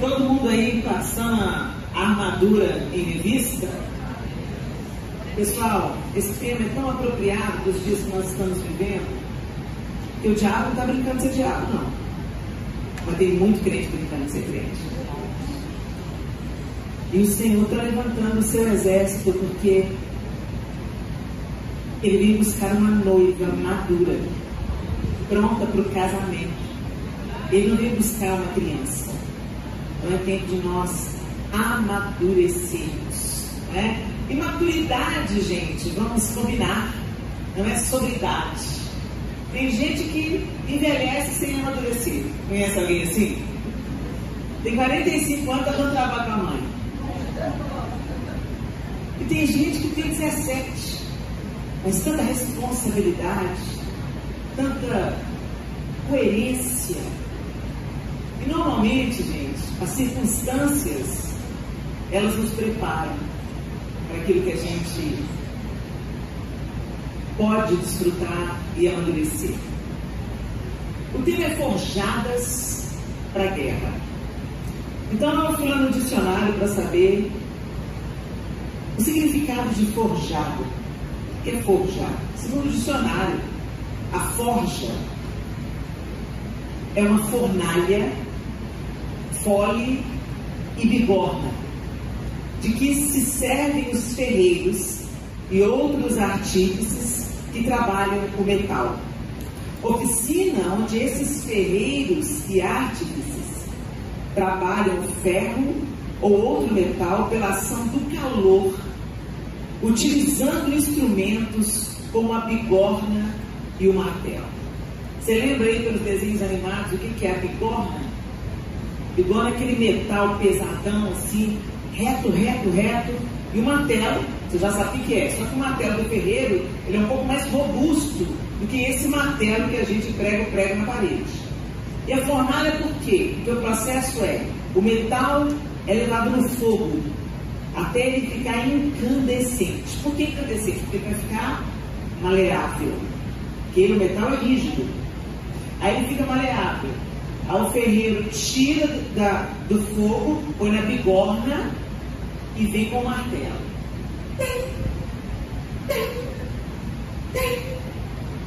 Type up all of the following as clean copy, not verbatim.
Todo mundo aí passando a armadura em revista. Pessoal, esse tema é tão apropriado para os dias que nós estamos vivendo, que o diabo não está brincando de ser diabo, não. Mas tem muito crente brincando de ser crente. E o Senhor está levantando o seu exército, porque Ele vem buscar uma noiva madura, pronta para o casamento. Ele não vem buscar uma criança. Então é tempo de nós amadurecermos, né? E maturidade, gente, vamos combinar, não é sobre idade. Tem gente que envelhece sem amadurecer. Conhece alguém assim? Tem 45 anos, está dando trabalho com a mãe. E tem gente que tem 17, mas tanta responsabilidade, tanta coerência. E normalmente, gente, as circunstâncias, elas nos preparam para aquilo que a gente pode desfrutar e amadurecer. O tema é forjadas para a guerra. Então eu fui lá no dicionário para saber o significado de forjado. O que é forjado? Segundo o dicionário, a forja é uma fornalha, fole e bigorna, de que se servem os ferreiros e outros artífices que trabalham o metal. Oficina onde esses ferreiros e artífices trabalham o ferro ou outro metal pela ação do calor, utilizando instrumentos como a bigorna e o martelo. Você lembra aí pelos desenhos animados o que é a bigorna? Bigorna é aquele metal pesadão assim, reto, e o martelo, você já sabe o que é, só que o martelo do ferreiro, ele é um pouco mais robusto do que esse martelo que a gente prega o prego na parede. E a fornalha por quê? Porque o processo é, o metal é levado no fogo, até ele ficar incandescente. Por que incandescente? Porque vai ficar maleável, porque o metal é rígido, aí ele fica maleável. Aí o ferreiro tira do fogo, põe na bigorna e vem com o martelo.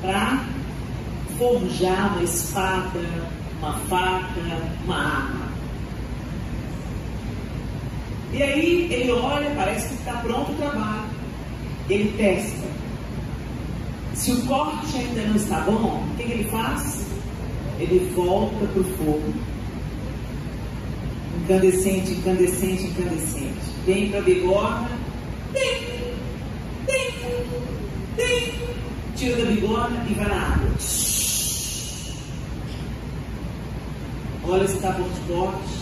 Para forjar uma espada, uma faca, uma arma. E aí ele olha, parece que está pronto o trabalho. Ele testa. Se o corte ainda não está bom, o que ele faz? Ele volta para o fogo. Incandescente. Vem para a bigorna. Tira da bigorna e vai na água. Olha se está forte.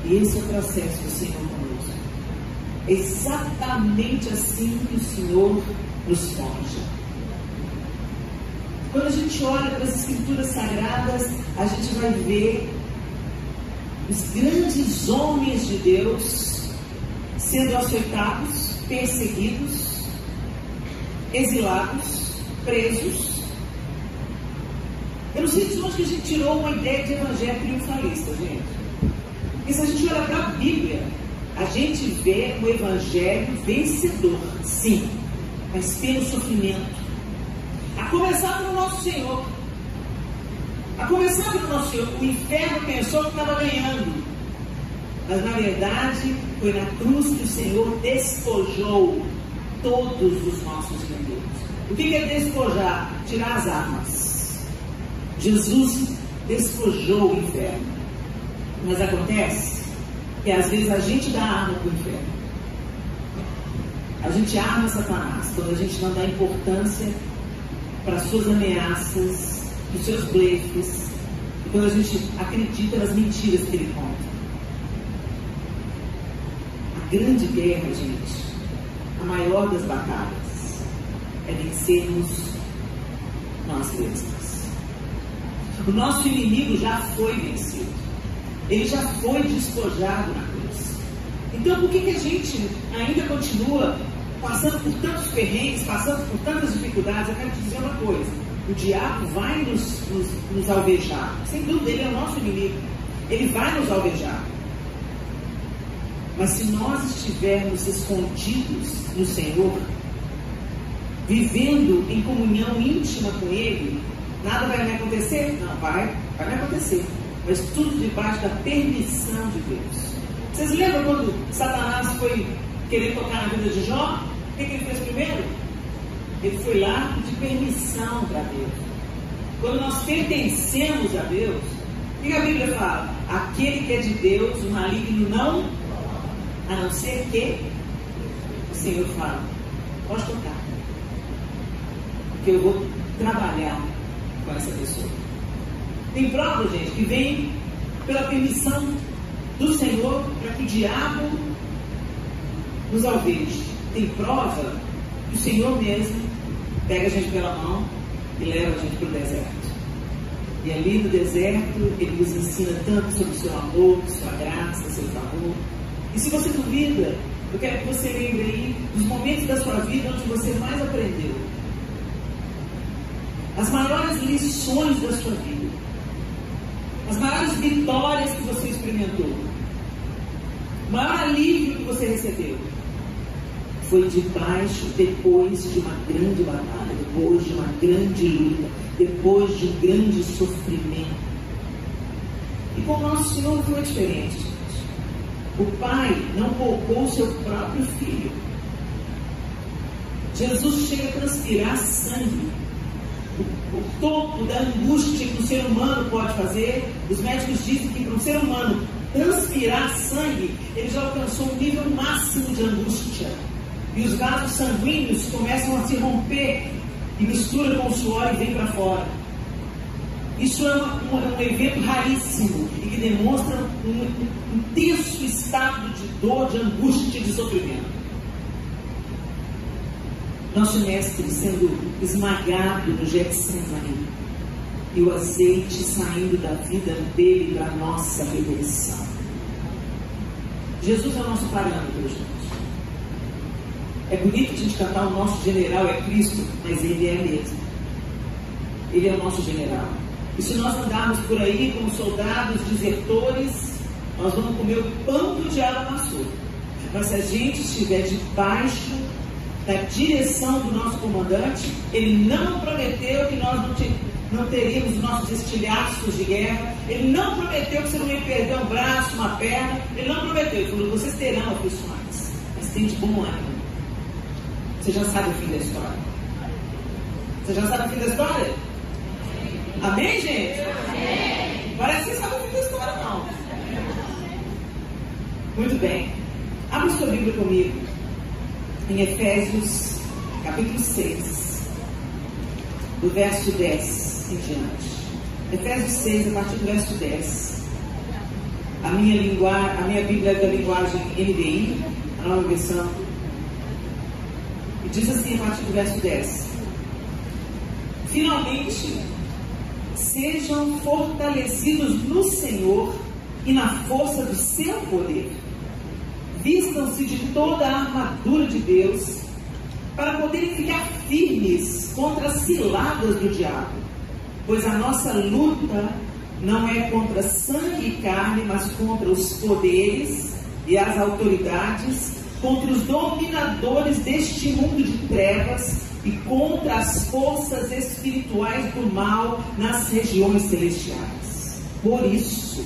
E esse é o processo do Senhor conosco. Exatamente assim que o Senhor nos forja. Quando a gente olha para as Escrituras Sagradas, a gente vai ver os grandes homens de Deus sendo açoitados, perseguidos, exilados, presos. Eu não sei de onde que a gente tirou uma ideia de evangelho triunfalista, gente. Porque se a gente olhar para a Bíblia, a gente vê um evangelho vencedor, sim, mas pelo sofrimento. A começar pelo nosso Senhor. O inferno pensou que estava ganhando. Mas na verdade, foi na cruz que o Senhor despojou todos os nossos inimigos. O que é despojar? Tirar as armas. Jesus despojou o inferno. Mas acontece que às vezes a gente dá arma para o inferno. A gente arma Satanás quando a gente não dá importância para as suas ameaças, para os seus blefes, e quando a gente acredita nas mentiras que ele conta. A grande guerra, gente, a maior das batalhas, é vencermos nós mesmos. O nosso inimigo já foi vencido. Ele já foi despojado na cruz. Então por que a gente ainda continua passando por tantos perrengues, passando por tantas dificuldades? Eu quero te dizer uma coisa: o diabo vai nos alvejar, sem dúvida, ele é o nosso inimigo. Ele vai nos alvejar. Mas se nós estivermos escondidos no Senhor, vivendo em comunhão íntima com Ele, nada vai me acontecer? Não, vai me acontecer. Mas tudo debaixo da permissão de Deus. Vocês lembram quando Satanás foi querer tocar na vida de Jó? O que ele fez primeiro? Ele foi lá de permissão para Deus. Quando nós pertencemos a Deus, o que a Bíblia fala? Aquele que é de Deus, o maligno não, a não ser que o Senhor fala, pode tocar, porque eu vou trabalhar com essa pessoa. Tem prova, gente, que vem pela permissão do Senhor para que o diabo nos alveje. Tem prova que o Senhor mesmo pega a gente pela mão e leva a gente para o deserto. E ali no deserto Ele nos ensina tanto sobre o seu amor, sua graça, seu favor. E se você duvida, eu quero que você lembre aí dos momentos da sua vida onde você mais aprendeu, as maiores lições da sua vida, as maiores vitórias que você experimentou, o maior alívio que você recebeu foi depois de uma grande batalha, depois de uma grande luta, depois de um grande sofrimento. E com o nosso Senhor foi diferente, gente. O Pai não poupou o seu próprio Filho. Jesus chega a transpirar sangue. O topo da angústia que o ser humano pode fazer, os médicos dizem que para um ser humano transpirar sangue, ele já alcançou um nível máximo de angústia. E os vasos sanguíneos começam a se romper e misturam com o suor e vem para fora. Isso é um evento raríssimo e que demonstra um intenso estado de dor, de angústia e de sofrimento. Nosso mestre sendo esmagado no Getsemane e o azeite saindo da vida dele para a nossa redenção. Jesus é o nosso parâmetro, gente. É bonito a gente cantar o nosso general é Cristo, mas Ele é mesmo. Ele é o nosso general. E se nós andarmos por aí como soldados desertores, nós vamos comer o pão que o diabo amassou. Mas se a gente estiver debaixo da direção do nosso comandante, ele não prometeu que nós não teríamos os nossos estilhaços de guerra. Ele não prometeu que você não ia perder um braço, uma perna. Ele não prometeu. Ele falou, vocês terão aflições, mas tem de bom ânimo. Você já sabe o fim da história. Você já sabe o fim da história? Amém, gente? Amém. Parece que você sabe o fim da história, não. Muito bem. Abra sua Bíblia comigo em Efésios, capítulo 6, do verso 10 em diante. Efésios 6, a partir do verso 10. A minha Bíblia é da linguagem NVI, a nova versão. E diz assim, a partir do verso 10. Finalmente, sejam fortalecidos no Senhor e na força do seu poder. Vistam-se de toda a armadura de Deus, para poderem ficar firmes contra as ciladas do diabo. Pois a nossa luta não é contra sangue e carne, mas contra os poderes e as autoridades, contra os dominadores deste mundo de trevas e contra as forças espirituais do mal nas regiões celestiais. Por isso,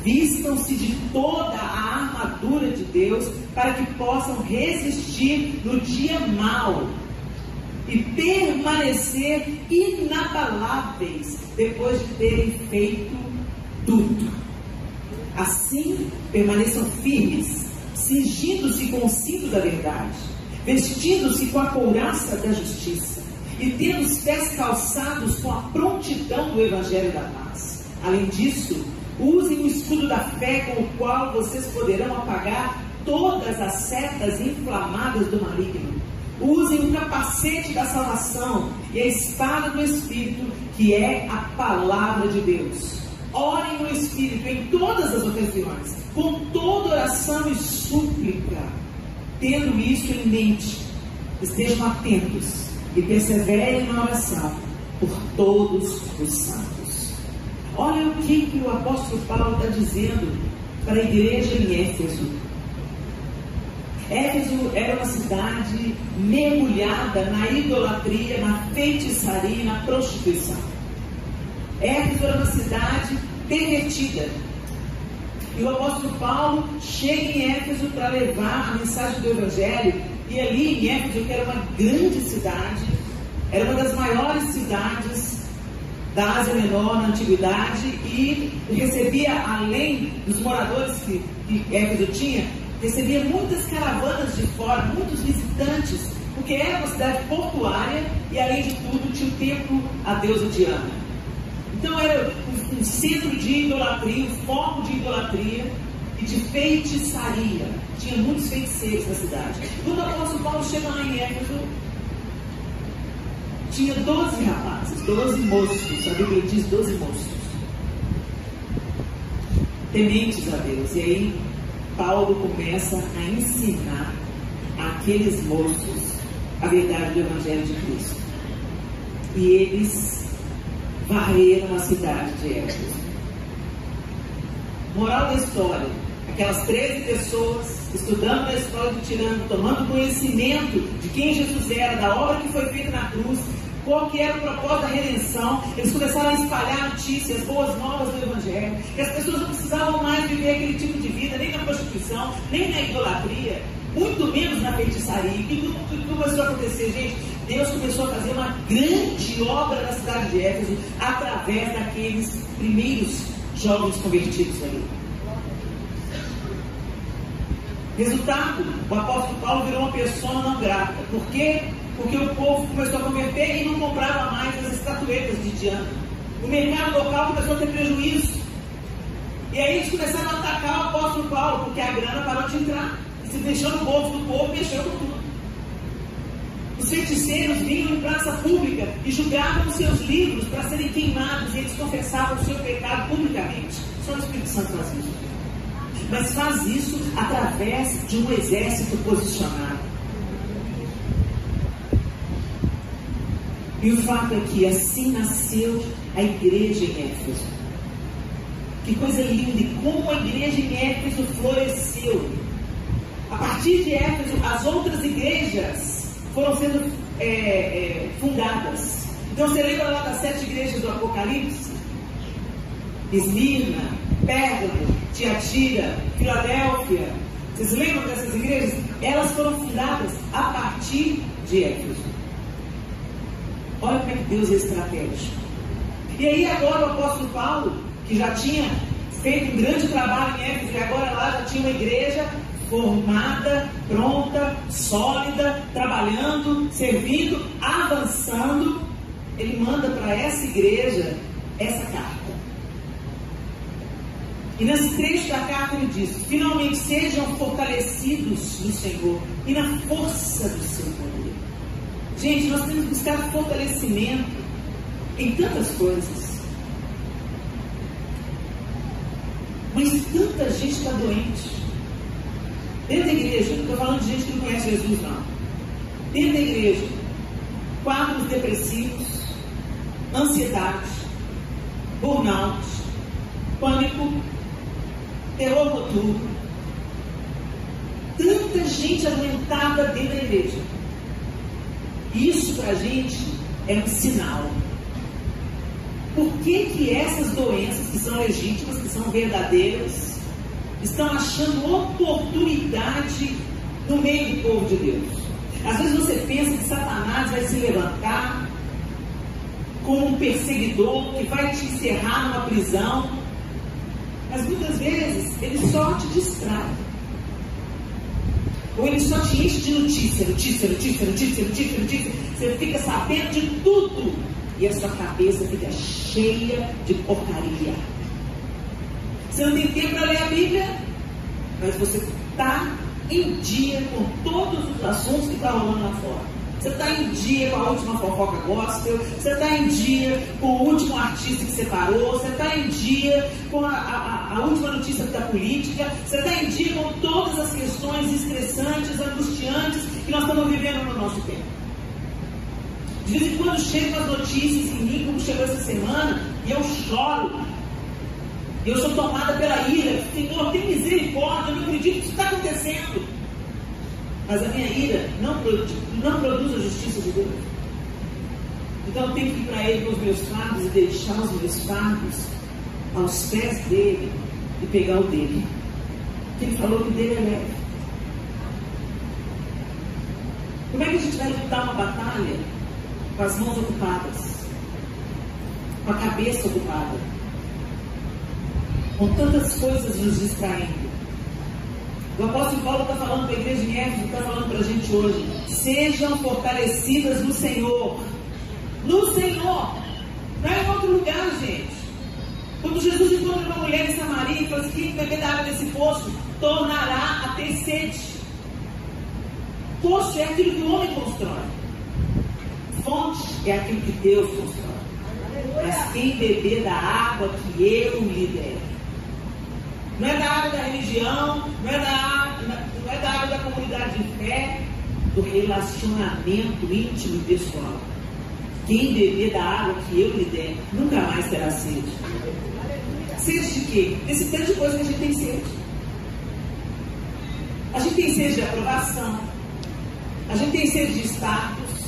vistam-se de toda a armadura de Deus para que possam resistir no dia mau e permanecer inabaláveis depois de terem feito tudo. Assim, permaneçam firmes, cingindo-se com o cinto da verdade, vestindo-se com a couraça da justiça e tendo os pés calçados com a prontidão do Evangelho da paz. Além disso, usem o escudo da fé com o qual vocês poderão apagar todas as setas inflamadas do maligno. Usem o capacete da salvação e a espada do Espírito, que é a palavra de Deus. Orem no Espírito em todas as ocasiões, com toda oração e súplica. Tendo isso em mente, estejam atentos e perseverem na oração por todos os santos. Olha o que o apóstolo Paulo está dizendo para a igreja em Éfeso. Éfeso era uma cidade mergulhada na idolatria, na feitiçaria e na prostituição. Éfeso era uma cidade pervertida. E o apóstolo Paulo chega em Éfeso para levar a mensagem do Evangelho. E ali em Éfeso, que era uma grande cidade, era uma das maiores cidades da Ásia Menor na antiguidade, e recebia, além dos moradores que Éfeso tinha, recebia muitas caravanas de fora, muitos visitantes, porque era uma cidade portuária e, além de tudo, tinha o templo à deusa Diana. Então era um centro de idolatria, um foco de idolatria e de feitiçaria. Tinha muitos feiticeiros na cidade. Quando o apóstolo Paulo chega lá em Éfeso, tinha 12 rapazes, 12 moços, a Bíblia diz 12 moços, tementes a Deus. E aí Paulo começa a ensinar àqueles moços a verdade do Evangelho de Cristo. E eles varreram a cidade de Éfeso. Moral da história: aquelas 13 pessoas estudando a história do tirano, tomando conhecimento de quem Jesus era, da obra que foi feita na cruz, qual que era o propósito da redenção, eles começaram a espalhar notícias, boas novas do Evangelho, que as pessoas não precisavam mais viver aquele tipo de vida, nem na prostituição, nem na idolatria, muito menos na feitiçaria. E o que começou a acontecer, gente? Deus começou a fazer uma grande obra na cidade de Éfeso, através daqueles primeiros jovens convertidos ali. Resultado: o apóstolo Paulo virou uma pessoa não grata. Por quê? Porque o povo começou a converter e não comprava mais as estatuetas de Diana. O mercado local começou a ter prejuízo. E aí eles começaram a atacar o apóstolo Paulo, porque a grana parou de entrar. E se deixou no bolso do povo, mexeu com tudo. Os feiticeiros vinham em praça pública e julgavam os seus livros para serem queimados, e eles confessavam o seu pecado publicamente. Só o Espírito Santo faz isso. Mas faz isso através de um exército posicionado. E o fato é que assim nasceu a igreja em Éfeso. Que coisa linda! E como a igreja em Éfeso floresceu. A partir de Éfeso, as outras igrejas foram sendo fundadas. Então você lembra lá das 7 igrejas do Apocalipse? Esmirna, Pérgamo, Tiatira, Filadélfia. Vocês lembram dessas igrejas? Elas foram fundadas a partir de Éfeso. Olha como é que Deus é estratégico. E aí agora o apóstolo Paulo, que já tinha feito um grande trabalho em Éfeso, e agora lá já tinha uma igreja formada, pronta, sólida, trabalhando, servindo, avançando, ele manda para essa igreja essa carta. E nesse trecho da carta ele diz: finalmente sejam fortalecidos no Senhor e na força do seu poder. Gente, nós temos que buscar fortalecimento em tantas coisas. Mas tanta gente está doente. Dentro da igreja, não estou falando de gente que não conhece Jesus, não. Dentro da igreja, quadros depressivos, ansiedade, burnout, pânico, terror noturno. Tanta gente adoentada dentro da igreja. Isso para a gente é um sinal. Por que essas doenças, que são legítimas, que são verdadeiras, estão achando oportunidade no meio do povo de Deus? Às vezes você pensa que Satanás vai se levantar como um perseguidor que vai te encerrar numa prisão, mas muitas vezes ele só te distrai. Ou ele só te enche de notícia. Você fica sabendo de tudo e a sua cabeça fica cheia de porcaria. Você não tem tempo para ler a Bíblia, mas você está em dia com todos os assuntos que estão rolando lá fora. Você está em dia com a última fofoca gospel, você está em dia com o último artista que separou, você está em dia com a última notícia da política, você está em dia com todas as questões estressantes, angustiantes que nós estamos vivendo no nosso tempo. De vez em quando chegam as notícias em mim, como chegou essa semana, e eu choro. E eu sou tomada pela ira. Senhor, tem misericórdia, eu não acredito que isso está acontecendo. Mas a minha ira não produz a justiça de Deus. Então eu tenho que ir para Ele com os meus fardos e deixar os meus fardos aos pés dele e pegar o dele. Porque Ele falou que o dele é leve. Como é que a gente vai lutar uma batalha com as mãos ocupadas? Com a cabeça ocupada? Com tantas coisas nos distraindo? O apóstolo Paulo está falando para a igreja de Éfeso, está falando para a gente hoje: sejam fortalecidas no Senhor. No Senhor, não é em outro lugar, gente. Quando Jesus encontra uma mulher em Samaria e fala assim: quem beber da água desse poço tornará a ter sede. Poço é aquilo que o homem constrói, fonte é aquilo que Deus constrói. Mas quem beber da água que eu lhe der, não é da água da religião, não é da água da comunidade de fé, do relacionamento íntimo e pessoal. Quem beber da água que eu lhe der, nunca mais terá sede. Sede de quê? Desse tanto de coisa que a gente tem sede. A gente tem sede de aprovação, a gente tem sede de status,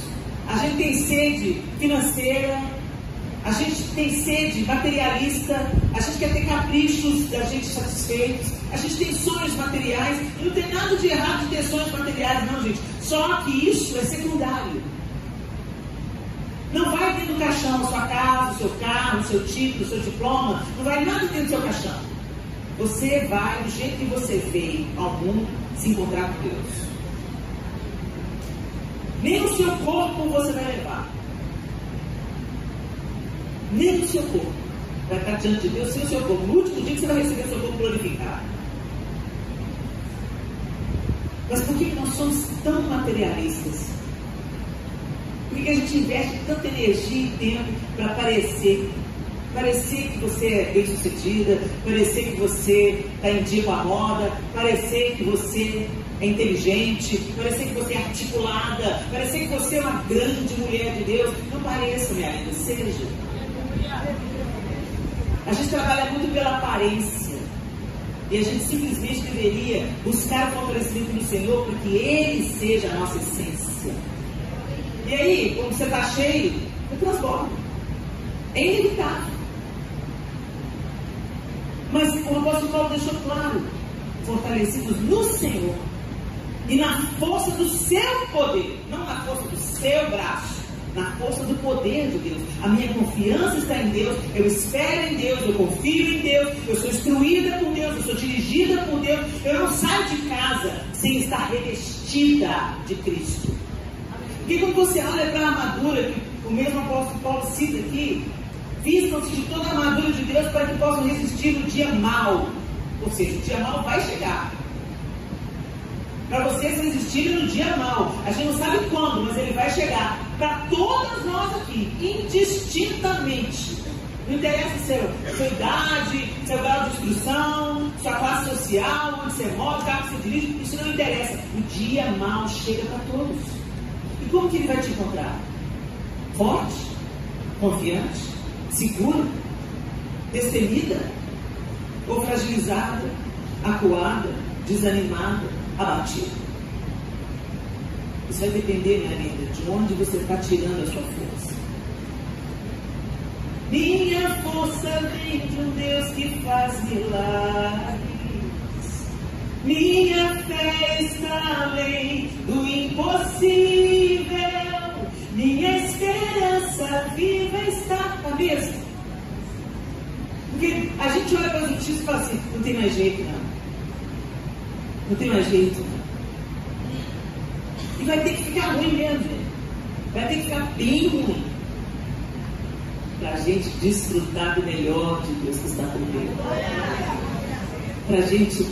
a gente tem sede financeira, a gente tem sede materialista, a gente quer ter caprichos da gente satisfeitos, a gente tem sonhos materiais, e não tem nada de errado de ter sonhos materiais, não, gente. Só que isso é secundário. Não vai dentro do caixão a sua casa, o seu carro, o seu título, o seu diploma, não vai nada dentro do seu caixão. Você vai, do jeito que você veio ao mundo, se encontrar com Deus. Nem o seu corpo você vai levar. Nem o seu corpo vai estar diante de Deus sem o seu corpo. No último dia que você vai receber o seu corpo glorificado. Mas por que nós somos tão materialistas? Por que a gente investe tanta energia e tempo para parecer que você é bem sucedida, parecer que você está em dia com a moda, parecer que você é inteligente, parecer que você é articulada, parecer que você é uma grande mulher de Deus? Não pareça, minha linda, seja. A gente trabalha muito pela aparência e a gente simplesmente deveria buscar o fortalecimento do Senhor para que Ele seja a nossa essência. E aí, quando você está cheio, eu transbordo. É inevitável. Mas o apóstolo Paulo deixou claro: fortalecidos no Senhor e na força do seu poder, não na força do seu braço, na força do poder de Deus. A minha confiança está em Deus, eu espero em Deus, eu confio em Deus, eu sou instruída por Deus, eu sou dirigida por Deus. Eu não saio de casa sem estar revestida de Cristo. Porque quando você olha para a armadura que o mesmo apóstolo Paulo cita aqui: vistam-se de toda a armadura de Deus para que possam resistir no dia mau. Ou seja, o dia mau vai chegar. Para vocês resistirem no dia mau. A gente não sabe quando, mas ele vai chegar. Para todas nós aqui, indistintamente. Não interessa sua idade, seu grau de instrução, sua classe social, onde você mora, o carro que você dirige, isso não interessa. O dia mau chega para todos. E como que ele vai te encontrar? Forte? Confiante? Segura? Destemida? Ou fragilizada? Acuada? Desanimada? Abatida? Isso vai depender, minha linda, de onde você está tirando a sua força. Minha força vem de um Deus que faz milagres. Minha fé está além do impossível. Minha esperança viva está na mesa. Porque a gente olha para as notícias e fala assim: não tem mais jeito, não. Não tem mais jeito, não. E vai ter que ficar ruim mesmo. Vai ter que ficar bem ruim. Para a gente desfrutar do melhor de Deus que está comigo. Para a gente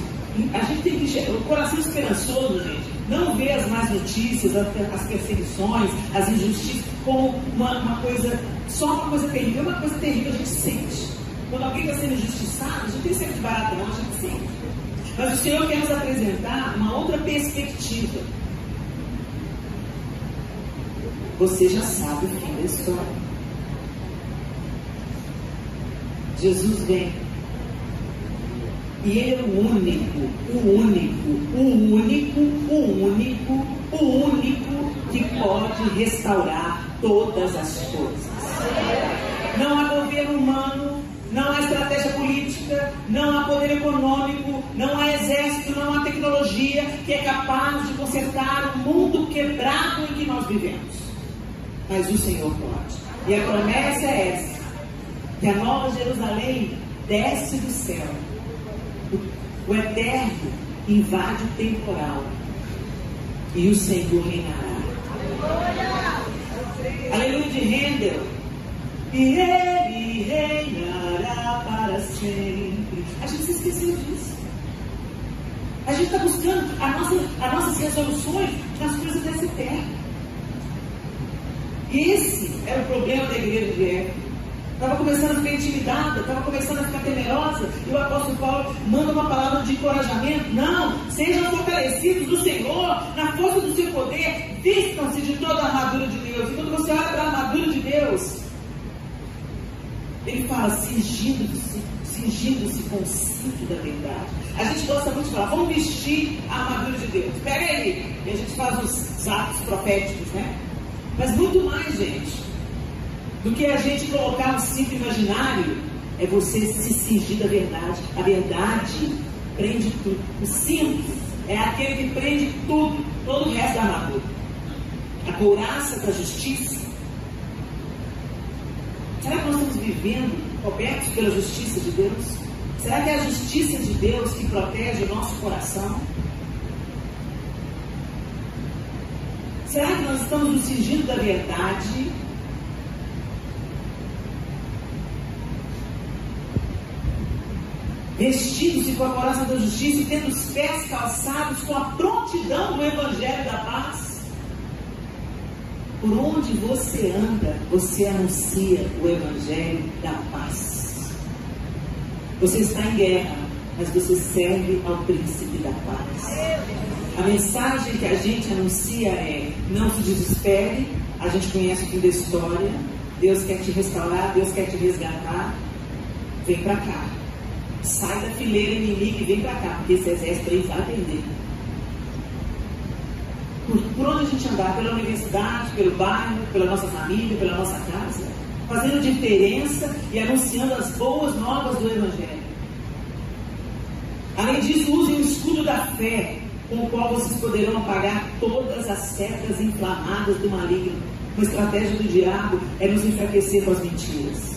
tem que enxergar, o coração esperançoso, gente, não vê as más notícias, as perseguições, as injustiças como uma coisa, só uma coisa terrível. Uma coisa terrível a gente sente. Quando alguém está sendo injustiçado, a gente tem sempre de barato, não, a gente sente. Mas o Senhor quer nos apresentar uma outra perspectiva. Você já sabe o fim da história. Jesus vem E Ele é o único que pode restaurar todas as coisas. Não há governo humano, não há estratégia política, não há poder econômico, não há exército, não há tecnologia que é capaz de consertar o mundo quebrado em que nós vivemos. Mas o Senhor pode. E a promessa é essa, que a Nova Jerusalém desce do céu. O eterno invade o temporal e o Senhor reinará. Aleluia de Handel. E Ele reinará para sempre. A gente se esqueceu disso. A gente está buscando as nossas resoluções nas coisas dessa terra. E esse era o problema da igreja de Éfeso. Estava começando a ficar intimidada, estava começando a ficar temerosa, e o apóstolo Paulo manda uma palavra de encorajamento. Não, sejam fortalecidos do Senhor, na força do seu poder, vistam-se de toda a armadura de Deus. E quando você olha para a armadura de Deus, ele fala, cingindo-se com o cinto da verdade. A gente gosta muito de falar, vamos vestir a armadura de Deus. Pega aí, e a gente faz os atos proféticos, né? Mas muito mais, gente, do que a gente colocar um cinto imaginário, é você se cingir da verdade. A verdade prende tudo. O cinto é aquele que prende tudo, todo o resto da armadura. A couraça da justiça. Será que nós estamos vivendo cobertos pela justiça de Deus? Será que é a justiça de Deus que protege o nosso coração? Será que nós estamos nos cingindo da verdade? Vestidos-se com a couraça da justiça e tendo os pés calçados com a prontidão do Evangelho da paz. Por onde você anda, você anuncia o Evangelho da paz. Você está em guerra, mas você serve ao príncipe da paz. A mensagem que a gente anuncia é: não se desespere, a gente conhece o fim da história, Deus quer te restaurar, Deus quer te resgatar, vem para cá. Sai da fileira inimiga e vem para cá, porque esse exército aí vai atender. Por onde a gente andar, pela universidade, pelo bairro, pela nossa família, pela nossa casa, fazendo diferença e anunciando as boas novas do Evangelho. Além disso, usem o escudo da fé, com o qual vocês poderão apagar todas as setas inflamadas do maligno. Uma estratégia do diabo é nos enfraquecer com as mentiras.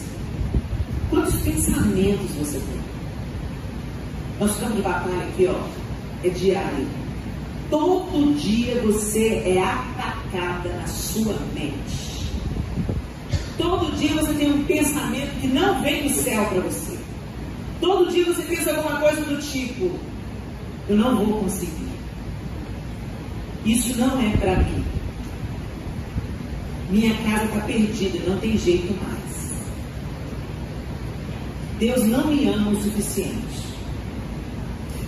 Quantos pensamentos você tem? Nosso campo de batalha aqui, ó, é diário. Todo dia você é atacada na sua mente. Todo dia você tem um pensamento que não vem do céu para você. Todo dia você pensa alguma coisa do tipo: eu não vou conseguir. Isso não é para mim. Minha casa está perdida, não tem jeito mais. Deus não me ama o suficiente.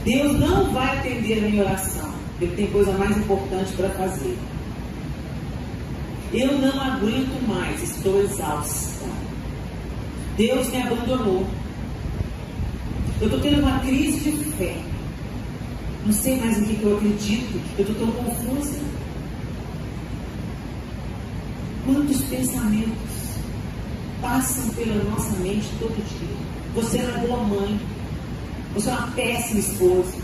Deus não vai atender a minha oração. Ele tem coisa mais importante para fazer. Eu não aguento mais, estou exausta. Deus me abandonou. Eu estou tendo uma crise de fé. Não sei mais em que eu acredito. Eu estou tão confusa. Quantos pensamentos passam pela nossa mente todo dia? Você não é boa mãe. Você é uma péssima esposa.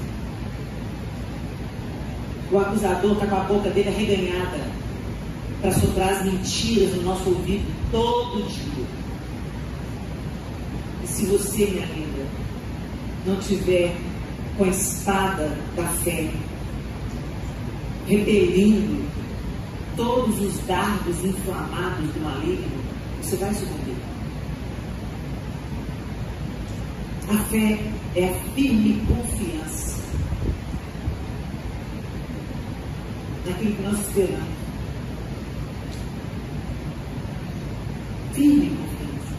O acusador está com a boca dele arreganhada para soprar as mentiras no nosso ouvido todo dia. E se você, minha linda, não tiver com a espada da fé repelindo todos os dardos inflamados do maligno, você vai sucumbir. A fé é a firme confiança naquilo que nós esperamos. Firme confiança.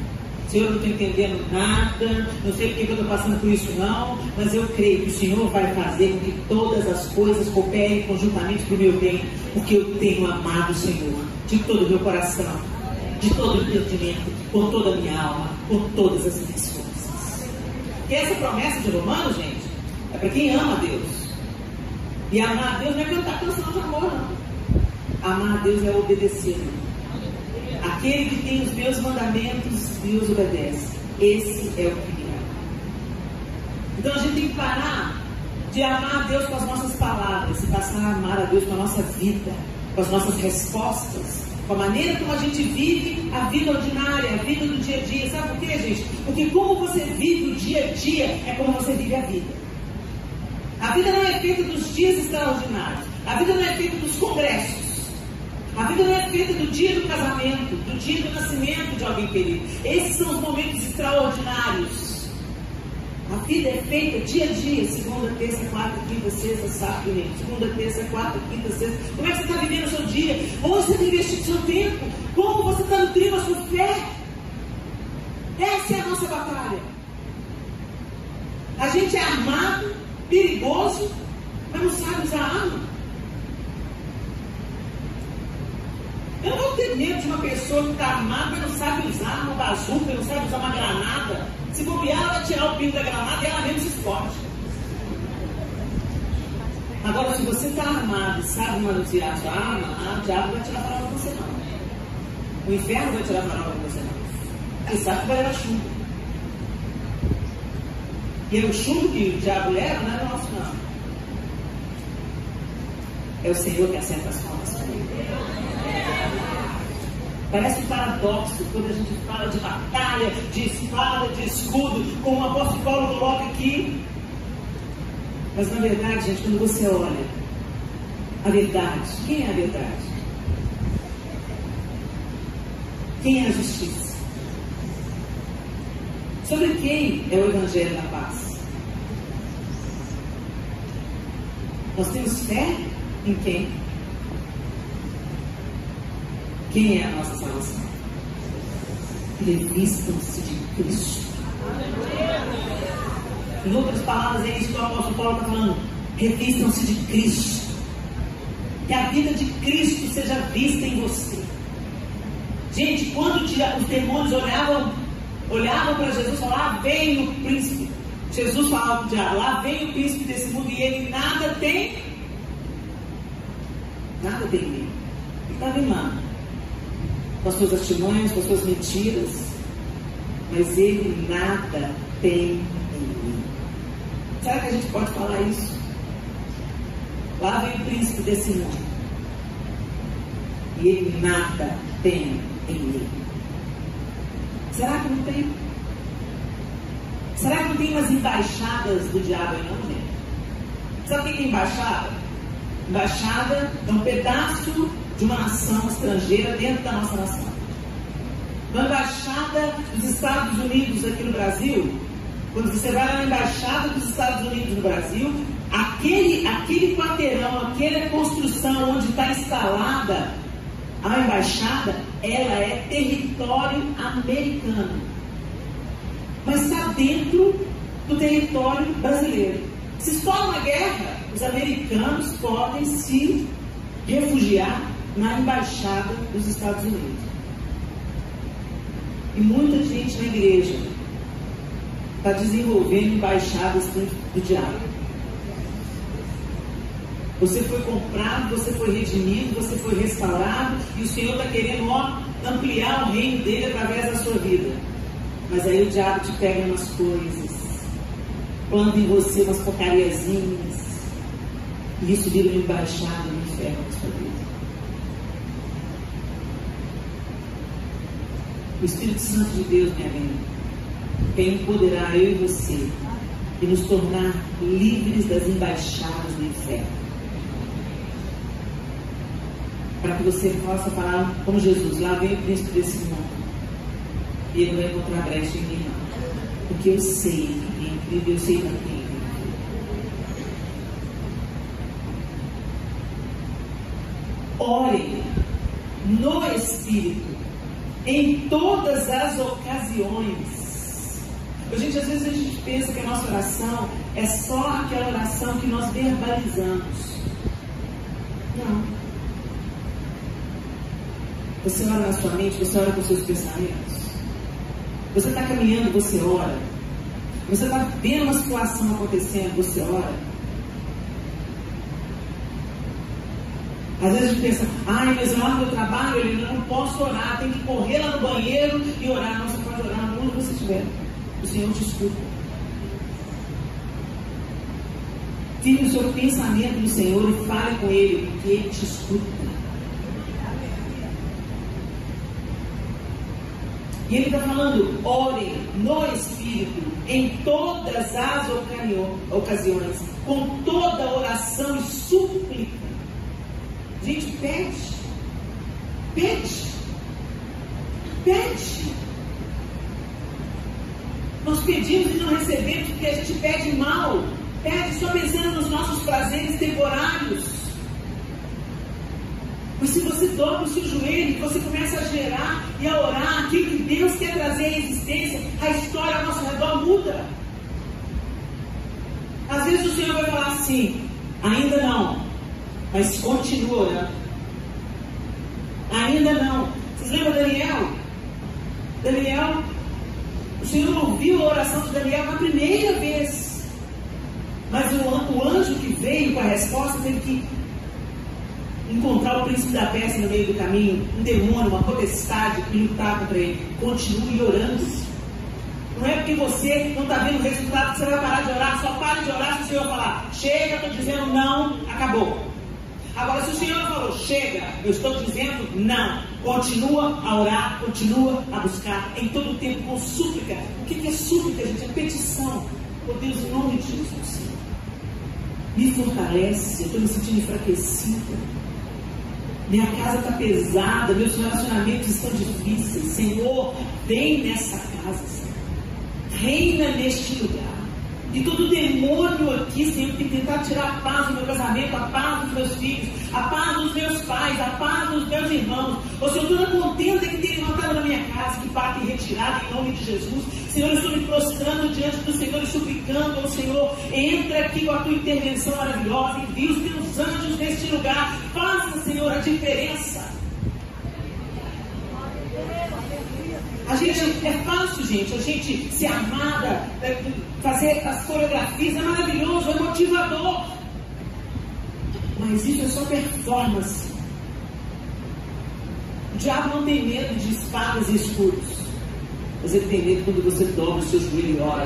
Senhor, eu não estou entendendo nada, não sei porque eu estou passando por isso não, mas eu creio que o Senhor vai fazer com que todas as coisas cooperem conjuntamente para o meu bem, porque eu tenho amado o Senhor de todo o meu coração, de todo o meu entendimento, por toda a minha alma, por todas as minhas forças. E essa promessa de Romanos, gente, É para quem ama a Deus. E amar a Deus não é cantar canção de amor, não. Amar a Deus é obedecer. Aquele que tem os meus mandamentos e os obedece, esse é o que me ama. Então a gente tem que parar de amar a Deus com as nossas palavras e passar a amar a Deus com a nossa vida, com as nossas respostas, com a maneira como a gente vive a vida ordinária, a vida do dia a dia. Sabe por quê, gente? Porque como você vive o dia a dia é como você vive a vida. A vida não é feita dos dias extraordinários. A vida não é feita dos congressos. A vida não é feita do dia do casamento, do dia do nascimento de alguém querido. Esses são os momentos extraordinários. A vida é feita dia a dia, segunda, terça, quarta, quinta, sexta, sábado, domingo. Segunda, terça, quarta, quinta, sexta. Como é que você está vivendo o seu dia? Onde você tem investido o seu tempo? Como você está nutrindo a sua fé? Essa é a nossa batalha. A gente é armado, perigoso, mas não sabe usar arma. Eu não vou ter medo de uma pessoa que está armada, mas não sabe usar uma bazuca, não sabe usar uma granada. Se bobear, ela vai tirar o pino da granada e ela mesmo se explode. Agora, se você está armado e sabe manusear a sua arma, o diabo vai tirar a palavra para você não. O inferno vai tirar a palavra para você não. Ele sabe que vai levar chumbo. E é o chumbo que o diabo leva, não é nosso não. É o Senhor que acerta as contas com ele. Parece um paradoxo quando a gente fala de batalha, de espada, de escudo, como o apóstolo Paulo coloca aqui. Mas na verdade, gente, quando você olha a verdade, quem é a verdade? Quem é a justiça? Sobre quem é o Evangelho da Paz? Nós temos fé em quem? Quem é a nossa salvação? Revistam-se de Cristo. Em outras palavras, é isso que o apóstolo Paulo está falando. Revistam-se de Cristo. Que a vida de Cristo seja vista em você. Gente, quando os demônios olhavam para Jesus e falavam, lá vem o príncipe. Jesus falava para o diabo, lá vem o príncipe desse mundo e ele nada tem. Nada tem nele. Ele estava imando. Com as suas artimanhas, com as suas mentiras, mas ele nada tem em mim. Será que a gente pode falar isso? Lá vem o príncipe desse mundo e ele nada tem em mim. Será que não tem? Será que não tem umas embaixadas do diabo aí não, gente? Sabe o que é embaixada? Embaixada é um pedaço de uma nação estrangeira dentro da nossa nação. Uma embaixada dos Estados Unidos aqui no Brasil, quando você vai na embaixada dos Estados Unidos no Brasil, aquele quarteirão, aquela construção onde está instalada a embaixada, ela é território americano. Mas está dentro do território brasileiro. Se estoura uma guerra, os americanos podem se refugiar na embaixada dos Estados Unidos. E muita gente na igreja está desenvolvendo embaixadas do diabo. Você foi comprado, você foi redimido, você foi restaurado e o Senhor está querendo ampliar o reino dele através da sua vida. Mas aí o diabo te pega umas coisas, planta em você umas porcariazinhas e isso vira uma embaixada no inferno da sua vida. O Espírito Santo de Deus, minha amiga, quer empoderar eu e você e nos tornar livres das embaixadas do inferno. Para que você possa falar como Jesus, lá vem o príncipe desse mundo e ele não vai encontrar brecha em mim não, porque eu sei que é incrível, eu sei para quem é. Ore no Espírito em todas as ocasiões. Gente, às vezes a gente pensa que a nossa oração é só aquela oração que nós verbalizamos. Não. Você ora na sua mente, você ora com seus pensamentos. Você está caminhando, você ora. Você está vendo uma situação acontecendo, você ora. Às vezes a gente pensa, mas lá no meu trabalho eu não posso orar, tem que correr lá no banheiro e orar. Não, você pode orar onde você estiver. O Senhor te escuta. Firme o seu pensamento no Senhor e fale com Ele, porque Ele te escuta. E Ele está falando, orem no Espírito, em todas as ocasiões, com toda oração e súplica. Gente, pede. Nós pedimos e não recebemos porque a gente pede mal. Pede só pensando nos nossos prazeres temporários. Mas se você dobra o seu joelho e você começa a gerar e a orar aquilo que Deus quer trazer à existência, a história ao nosso redor muda. Às vezes o Senhor vai falar assim, ainda não, mas continua orando. Ainda não. Vocês lembram de Daniel? O Senhor ouviu a oração de Daniel na primeira vez. Mas o anjo que veio com a resposta teve que encontrar o príncipe da Pérsia no meio do caminho, um demônio, uma potestade que lutar contra ele. Continue orando. Não é porque você não está vendo o resultado que você vai parar de orar. Só pare de orar se o Senhor falar, chega, estou dizendo não, acabou. Agora, se o Senhor falou, chega, eu estou dizendo não, continua a orar, continua a buscar, em todo o tempo, com súplica. O que é súplica, gente? É petição. Oh Deus, em nome de Jesus, me fortalece, eu estou me sentindo enfraquecida. Minha casa está pesada, meus relacionamentos estão difíceis. Senhor, vem nessa casa, Senhor. Reina neste lugar. E todo demônio aqui, Senhor, que tentar tirar a paz do meu casamento, a paz dos meus filhos, a paz dos meus pais, a paz dos meus irmãos. Ô Senhor, toda contenda que tem levantado na minha casa, que bate em retirada em nome de Jesus. Senhor, eu estou me prostrando diante do Senhor e suplicando ao Senhor, entra aqui com a tua intervenção maravilhosa, envia os teus anjos neste lugar, faça, Senhor, a diferença. É fácil, gente, a gente ser amada, fazer as coreografias, é maravilhoso, é motivador. Mas isso é só performance. O diabo não tem medo de espadas e escudos, mas ele tem medo quando você dobra o seu joelho e ora.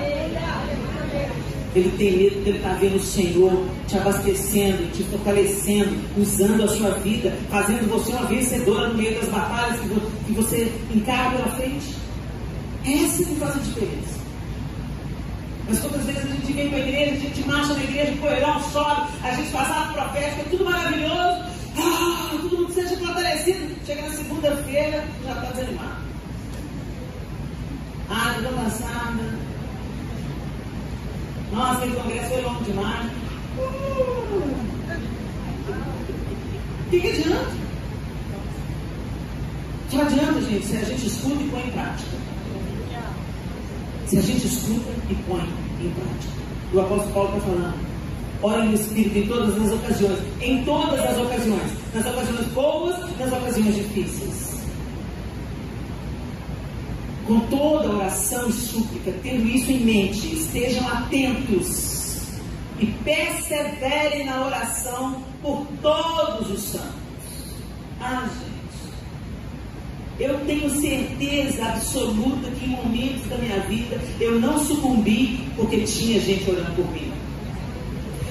Ele tem medo porque ele está vendo o Senhor te abastecendo, te fortalecendo, usando a sua vida, fazendo você uma vencedora no meio das batalhas que você encara pela frente. Essa que faz a diferença. Mas quantas vezes a gente vem para a igreja, a gente marcha na igreja, o poeirão sobe, a gente faz ato profético, é tudo maravilhoso, todo mundo seja fortalecido. Chega na segunda-feira, já está desanimado. Estou cansada. Nossa, aquele congresso foi longo demais. O que adianta? Só adianta, gente, se a gente escuta e põe em prática. Se a gente escuta e põe em prática. O apóstolo Paulo está falando, ore no Espírito em todas as ocasiões. Em todas as ocasiões. Nas ocasiões boas, nas ocasiões difíceis. Com toda oração e súplica, tendo isso em mente, estejam atentos e perseverem na oração por todos os santos. Gente, eu tenho certeza absoluta que em momentos da minha vida eu não sucumbi porque tinha gente orando por mim.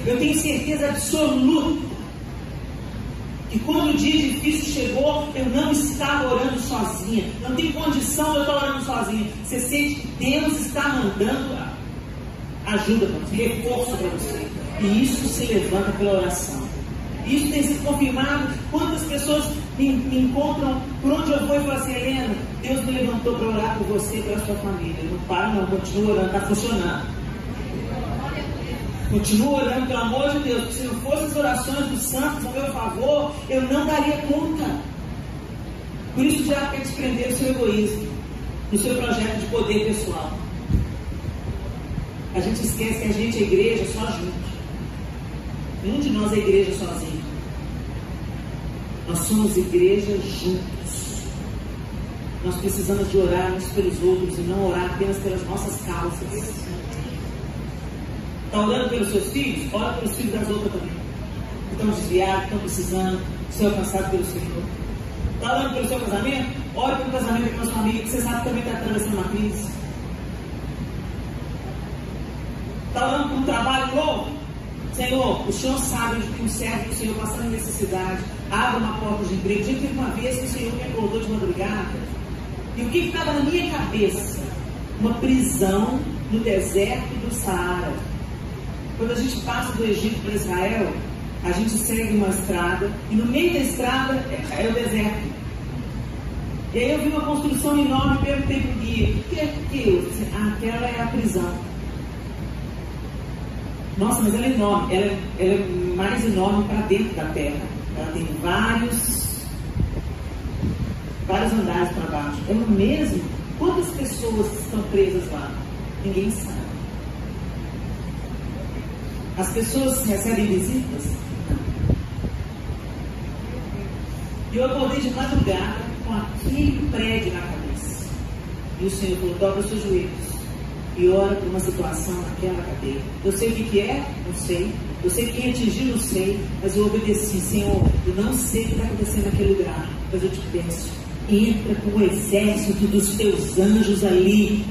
Eu tenho certeza absoluta que quando o dia difícil chegou, eu não estava orando sozinha. Não tem condição de eu estar orando sozinha. Você sente que Deus está mandando ajuda para você, reforço para você. E isso se levanta pela oração. Isso tem sido confirmado. Quantas pessoas me encontram por onde eu vou e falam assim, Helena, Deus me levantou para orar por você e pela sua família. Eu não paro não, continuo orando, está funcionando. Continuo orando, pelo amor de Deus, porque se não fossem as orações dos santos a meu favor, eu não daria conta. Por isso o diabo quer desprender o seu egoísmo, do seu projeto de poder pessoal. A gente esquece que a gente é igreja só junto. Nenhum de nós é igreja sozinho. Nós somos igreja juntos. Nós precisamos de orar uns pelos outros e não orar apenas pelas nossas causas. Está orando pelos seus filhos? Ora pelos filhos das outras também. Que estão desviados, que estão precisando ser alcançados pelo Senhor. Está orando pelo seu casamento? Ore pelo casamento da sua família, que você sabe que também está atravessando uma crise. Está orando por um trabalho novo? Senhor, o Senhor sabe onde tem um servo do Senhor passando necessidade. Abra uma porta de emprego. Já teve uma vez que o Senhor me acordou de madrugada. E o que estava na minha cabeça? Uma prisão no deserto do Saara. Quando a gente passa do Egito para Israel, a gente segue uma estrada, e no meio da estrada é o deserto. E aí eu vi uma construção enorme e perguntei para o guia: o que é aquilo? Aquela é a prisão. Nossa, mas ela é enorme. Ela é mais enorme para dentro da terra. Ela tem vários andares para baixo. É o mesmo? Quantas pessoas estão presas lá? Ninguém sabe. As pessoas recebem visitas? E eu acordei de madrugada com aquele prédio na cabeça. E o Senhor falou: dobra os seus joelhos e ora por uma situação naquela cadeia. Eu sei o que é? Não sei. Eu sei quem atingiu? Não sei. Mas eu obedeci. Senhor, eu não sei o que está acontecendo naquele lugar, mas eu te peço, entra com o exército dos teus anjos ali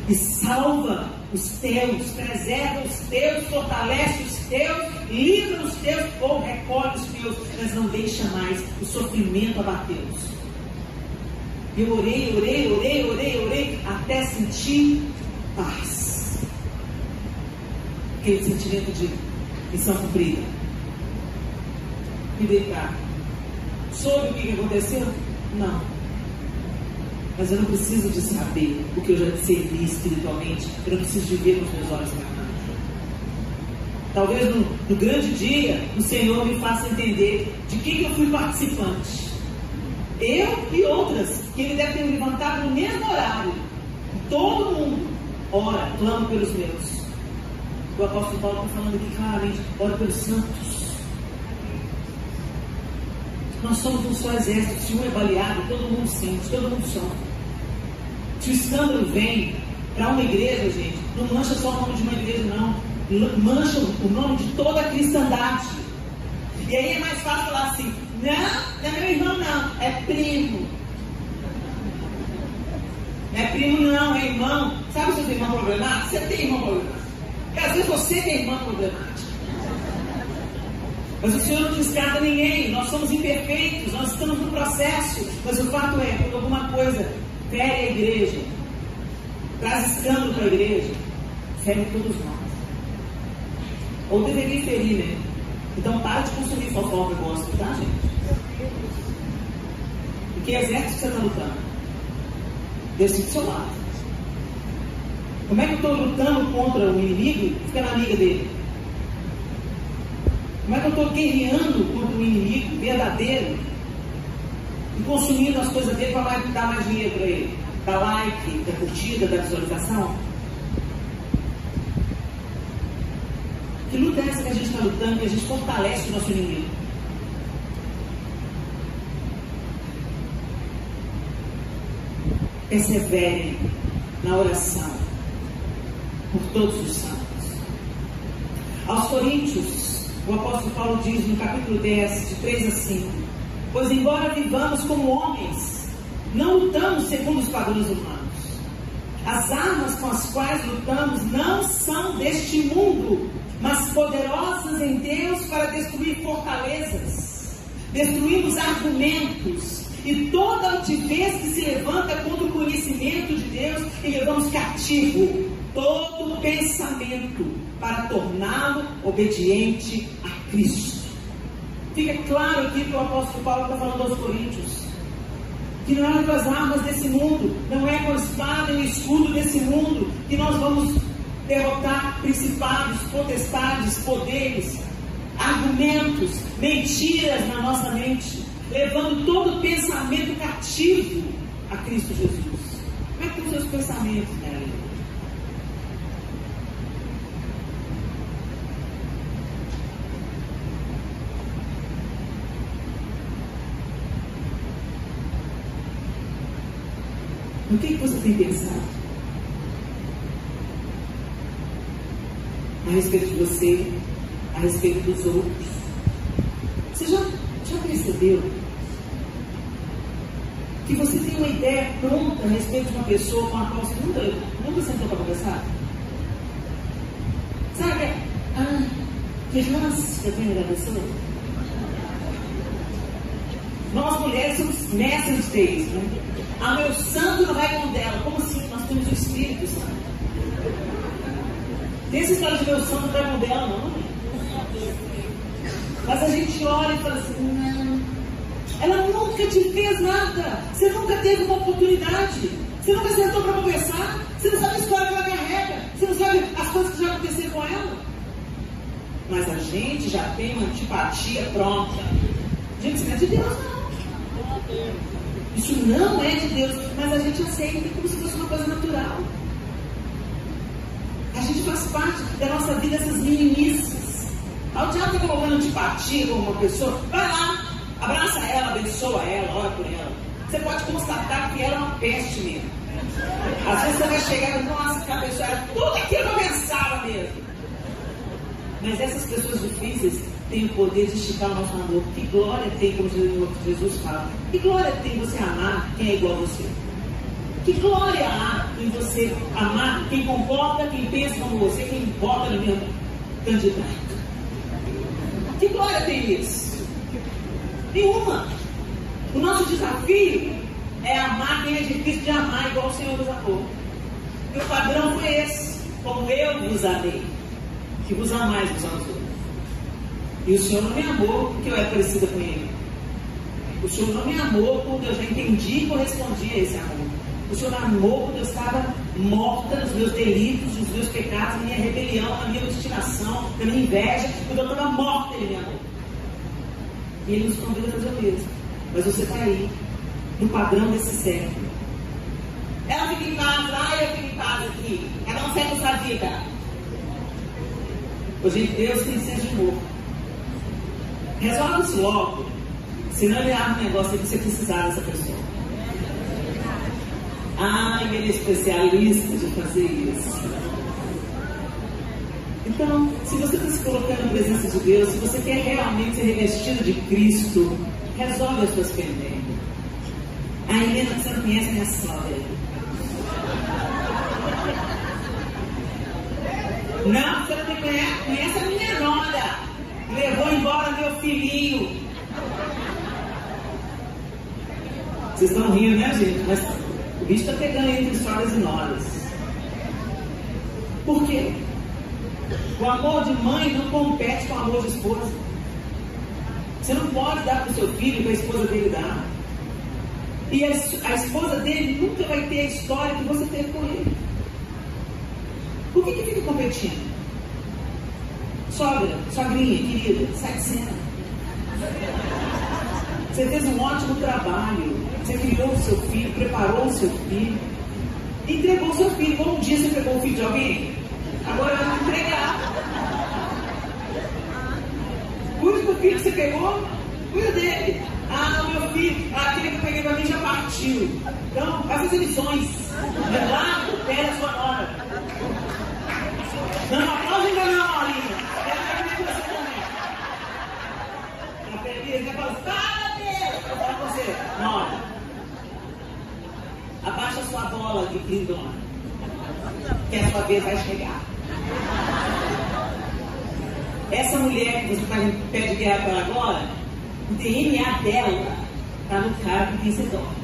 e salva os teus, preserva os teus, fortalece os teus, livra os teus ou recolhe os teus, mas não deixa mais o sofrimento abatê-los. Eu orei, até sentir paz. Aquele sentimento de missão cumprida. Me dei cá. Soube o que aconteceu? Não. Mas eu não preciso de saber o que eu já discerni espiritualmente. Eu não preciso de ver com os meus olhos carnais. Talvez no grande dia o Senhor me faça entender de que eu fui participante. Eu e outras que Ele deve ter me levantado no mesmo horário. Todo mundo ora, clama pelos meus. O apóstolo Paulo está falando aqui claramente: ora pelos santos. Nós somos um só exército. Se um é baleado, todo mundo sente, todo mundo sofre. Se o escândalo vem para uma igreja, gente, não mancha só o nome de uma igreja, não. Mancha o nome de toda a cristandade. E aí é mais fácil falar assim: não é meu irmão, não, é primo. Não é primo, não, é irmão. Sabe o seu irmão problemático? Você tem irmão problemático. Porque às vezes você tem irmão problemático. Mas o Senhor não descarta ninguém. Nós somos imperfeitos, nós estamos no processo. Mas o fato é, quando alguma coisa fere a igreja, traz escândalo para a igreja, fere todos nós. Ou deveria ferir, né? Então para de consumir fofoca e gosto, tá, gente? E que exército você está lutando? Desse do seu lado. Como é que eu estou lutando contra o inimigo e ficando amiga dele? Como é que eu estou guerreando contra o inimigo verdadeiro e consumindo as coisas dele para dar mais dinheiro para ele? Da like, da curtida, da visualização? Que luta é essa que a gente está lutando, que a gente fortalece o nosso inimigo? Perseverem na oração por todos os santos. Aos Coríntios, o apóstolo Paulo diz no capítulo 10, de 3 a 5: pois embora vivamos como homens, não lutamos segundo os padrões humanos. As armas com as quais lutamos não são deste mundo, mas poderosas em Deus para destruir fortalezas. Destruímos argumentos e toda altivez que se levanta contra o conhecimento de Deus, e levamos cativo todo pensamento para torná-lo obediente a Cristo. Fica claro aqui que o apóstolo Paulo está falando aos Coríntios que não é com as armas desse mundo, não é com a espada e o escudo desse mundo que nós vamos derrotar principados, potestades, poderes, argumentos, mentiras na nossa mente, levando todo pensamento cativo a Cristo Jesus. Como é que estão os seus pensamentos, né? O que você tem pensado? a respeito de você, a respeito dos outros. Você já percebeu que você tem uma ideia pronta a respeito de uma pessoa com a qual você nunca sentou para conversar? Sabe? Que ranço que eu tenho da pessoa. Nós mulheres somos mestres de ter isso, né? Meu santo não vai com dela. Como assim? Nós temos o Espírito Santo. Tem essa história de meu santo não vai com dela, não. Mas a gente olha e fala assim, não. Ela nunca te fez nada. Você nunca teve uma oportunidade. Você nunca sentou para conversar. Você não sabe a história que ela carrega. Você não sabe as coisas que já aconteceram com ela. Mas a gente já tem uma antipatia pronta. Gente, isso não é de Deus, não. Isso não é de Deus. Mas a gente aceita como se fosse uma coisa natural. A gente faz parte da nossa vida essas meninices. O diabo está colocando antipatia com uma pessoa. Vai lá, abraça ela, abençoa ela, ora por ela. Você pode constatar que ela é uma peste mesmo. Às vezes você vai chegar e nossa, que a pessoa era tudo aquilo que eu pensava mesmo. Mas essas pessoas difíceis têm o poder de esticar o nosso amor. Que glória tem, como Jesus fala. Que glória tem você amar quem é igual a você. Que glória há em você amar quem concorda, quem pensa como você, quem vota no mesmo candidato. Que glória tem isso? Nenhuma. O nosso desafio é amar quem é difícil de amar, igual o Senhor nos amou. E o padrão foi esse. Como eu vos amei, que vos amais uns aos outros. E o Senhor não me amou porque eu era parecida com Ele. O Senhor não me amou porque eu já entendi e correspondi a esse amor. O Senhor amou porque eu estava morta nos meus delitos, nos meus pecados, na minha rebelião, na minha obstinação, na minha inveja, porque eu estava morta, Ele me amou. E Ele nos convida a fazer o mesmo. Mas você está aí, no padrão desse servo. Ela fica em casa, eu fico em casa aqui. Cada um segue a sua vida. Hoje Deus tem senso de humor. Resolve isso logo. Senão ele abre um negócio que você precisar dessa pessoa. Ele é especialista de fazer isso. Então, se você está se colocando na presença de Deus, se você quer realmente ser revestido de Cristo, resolve as suas pendências. A Helena que você não conhece, minha sogra. Não, você não conhece a minha nora. Levou embora meu filhinho. Vocês estão rindo, né, gente? Mas o bicho está pegando entre histórias e noras. Por quê? O amor de mãe não compete com o amor de esposa. Você não pode dar para o seu filho o que a esposa dele dá. E a esposa dele nunca vai ter a história que você teve com ele. Por que fica competindo? Sogra, sogrinha, querida, sai de cena. Você fez um ótimo trabalho. Você criou o seu filho, preparou o seu filho, entregou o seu filho. Como um dia você pegou o filho de alguém, agora vai entregar. Cuida do filho que você pegou, cuida dele. Meu filho, aquele que eu peguei pra mim já partiu. Então, vai fazer missões. Vai lá, pega a sua nora. Não, aplaude ainda não, Aurinha. Ela vai comer você também. A Feliz vai falar, fala Deus! Eu falo com você, nora. Abaixa a sua bola de lindona. Que a sua vez vai chegar. Essa mulher que você está em pé de guerra para agora, o DNA dela está no cara com quem você dorme.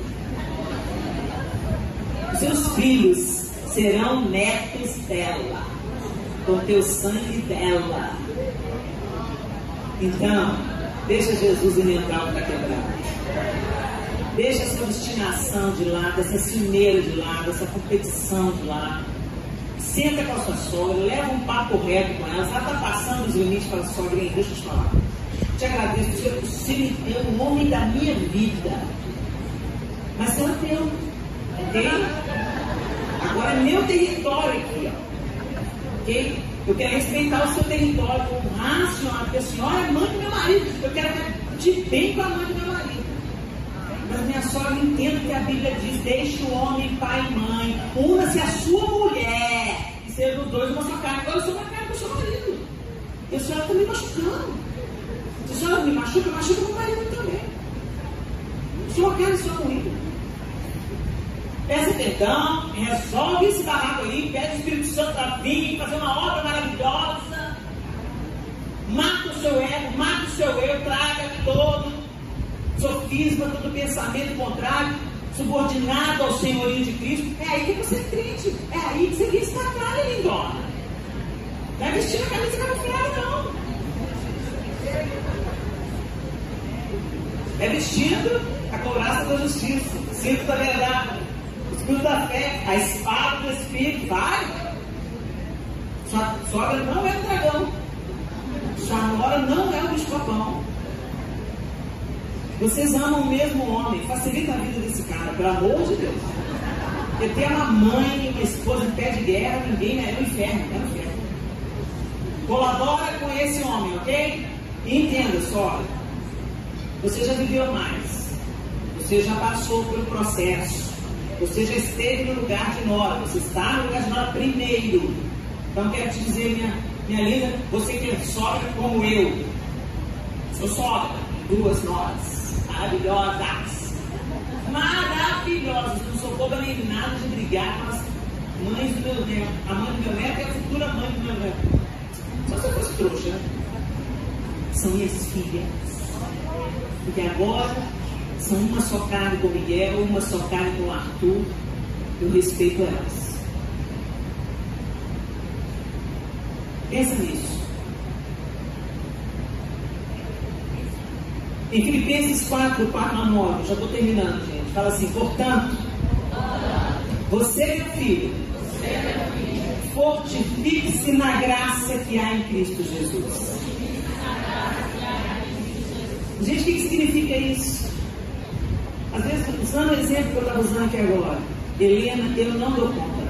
Os seus filhos serão netos dela, com teu sangue dela. Então, deixa Jesus entrar para quebrar. Deixa essa obstinação de lado, essa ciumeira de lado, essa competição de lado. Senta com a sua sogra, leva um papo reto com ela. Se ela está passando os limites para a sogrinha, deixa eu te falar. Te agradeço, você me deu o nome da minha vida. Mas você não deu, ok? Agora é meu território aqui, ó. Ok? Eu quero respeitar o seu território, honrar porque a senhora é mãe do meu marido. Eu quero de bem com a mãe do meu marido. Mas minha sogra entende que a Bíblia diz: deixe o homem, pai e mãe, una-se a sua mulher e ser os dois uma só carne. Agora eu sou uma carne com o seu marido. E a senhora está me machucando. Se a senhora me machuca, machuca o meu marido também. Sua carne só comigo. Peça perdão, resolve esse barraco aí, pede o Espírito Santo para vir, fazer uma obra maravilhosa. Mata o seu ego, mata o seu eu, traga todo sofisma, todo pensamento contrário, subordinado ao senhorio de Cristo. É aí que você é crente, é aí que você viste a cara, lindona. Não é vestir a camisa camuflada, não. É vestido a couraça da justiça, cinto da verdade, o escudo da fé, a espada do Espírito. Vai! Sua sogra não é o dragão, sua nora não é o bicho-papão. Vocês amam o mesmo homem, facilita a vida desse cara, pelo amor de Deus. Porque ter uma mãe e uma esposa em pé de guerra, ninguém é no inferno, é no inferno. Colabora com esse homem, ok? E entenda só, você já viveu mais, você já passou pelo processo, você já esteve no lugar de nora, você está no lugar de nora primeiro. Então quero te dizer, minha linda, você que é sogra como eu, sou sogra, 2 noras maravilhosas, maravilhosas, não sou boba nem nada de brigar com as mães do meu neto. A mãe do meu neto é a futura mãe do meu neto. Só se eu fosse trouxa, né? São minhas filhas. Porque agora são uma só carne com o Miguel, uma só carne com o Arthur. Eu respeito elas. Pensa nisso. Em Filipenses 4, 4 a 9, já estou terminando, gente. Fala assim: portanto, você, meu filho, fortifique-se na graça que há em Cristo Jesus. Gente, o que significa isso? Às vezes, usando o exemplo que eu estava usando aqui agora, Helena, eu não dou conta.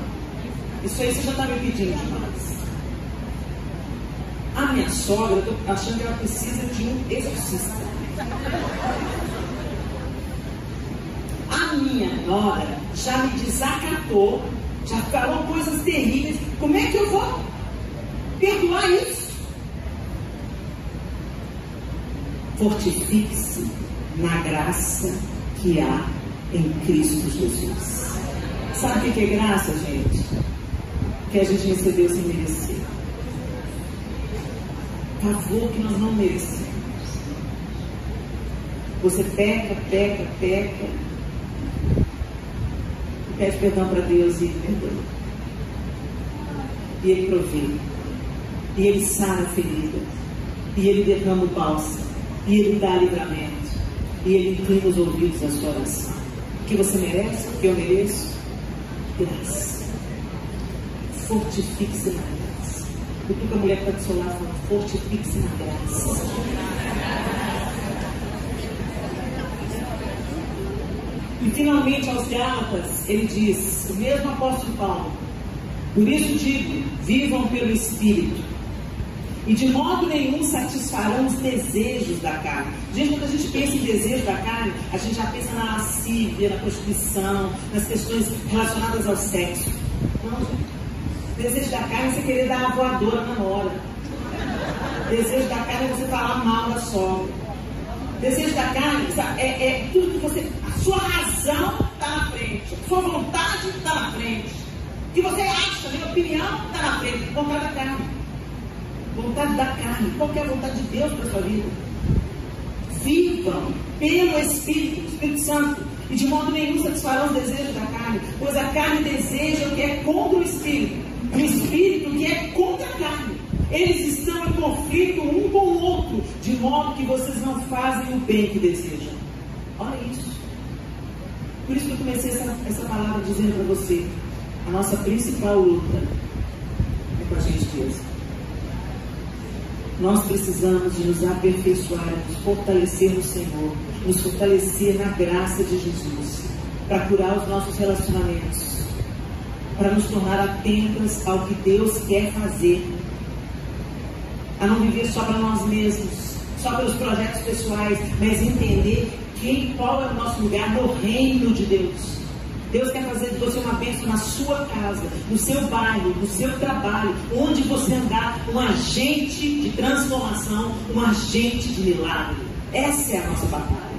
Isso aí você já está me pedindo demais. A minha sogra, eu estou achando que ela precisa de um exorcista. A minha nora já me desacatou, já falou coisas terríveis. Como é que eu vou perdoar isso? Fortifique-se na graça que há em Cristo Jesus. Sabe o que é graça, gente? Que a gente recebeu sem merecer. Favor que nós não merecemos. Você peca, e pede perdão para Deus e Ele perdoa. E Ele provê. E Ele sara a ferida. E Ele derrama o bálsamo. E Ele dá livramento. E Ele inclina os ouvidos à sua oração. O que você merece? O que eu mereço? Graça. Fortifique-se na graça. O que a mulher está do seu lado falando? Fortifique-se na graça. E finalmente aos Gálatas, ele diz, o mesmo apóstolo Paulo: por isso digo, vivam pelo Espírito, e de modo nenhum satisfarão os desejos da carne. Gente, quando a gente pensa em desejo da carne, a gente já pensa na lascívia, na prostituição, nas questões relacionadas ao sexo. Não, gente. Desejo da carne é você querer dar uma voadora na nora. Desejo da carne é você falar mal da sogra. Desejo da carne é tudo que você... A sua razão está na frente, a sua vontade está na frente, o que você acha, a minha opinião está na frente. Vontade da carne. Vontade da carne. Qual que é a vontade de Deus para a sua vida? Vivam pelo Espírito Santo, e de modo nenhum satisfarão os desejos da carne, pois a carne deseja o que é contra o Espírito, o Espírito que é contra a carne. Eles estão em conflito um com o outro, de modo que vocês não fazem o bem que desejam. Olha isso. Por isso que eu comecei essa palavra dizendo para você: a nossa principal luta é com a gente mesmo. Nós precisamos de nos aperfeiçoar, nos fortalecer no Senhor, nos fortalecer na graça de Jesus, para curar os nossos relacionamentos, para nos tornar atentas ao que Deus quer fazer, a não viver só para nós mesmos, só pelos projetos pessoais, mas entender qual é o nosso lugar no reino de Deus. Deus quer fazer de você uma bênção na sua casa, no seu bairro, no seu trabalho, onde você andar, um agente de transformação, um agente de milagre. Essa é a nossa batalha.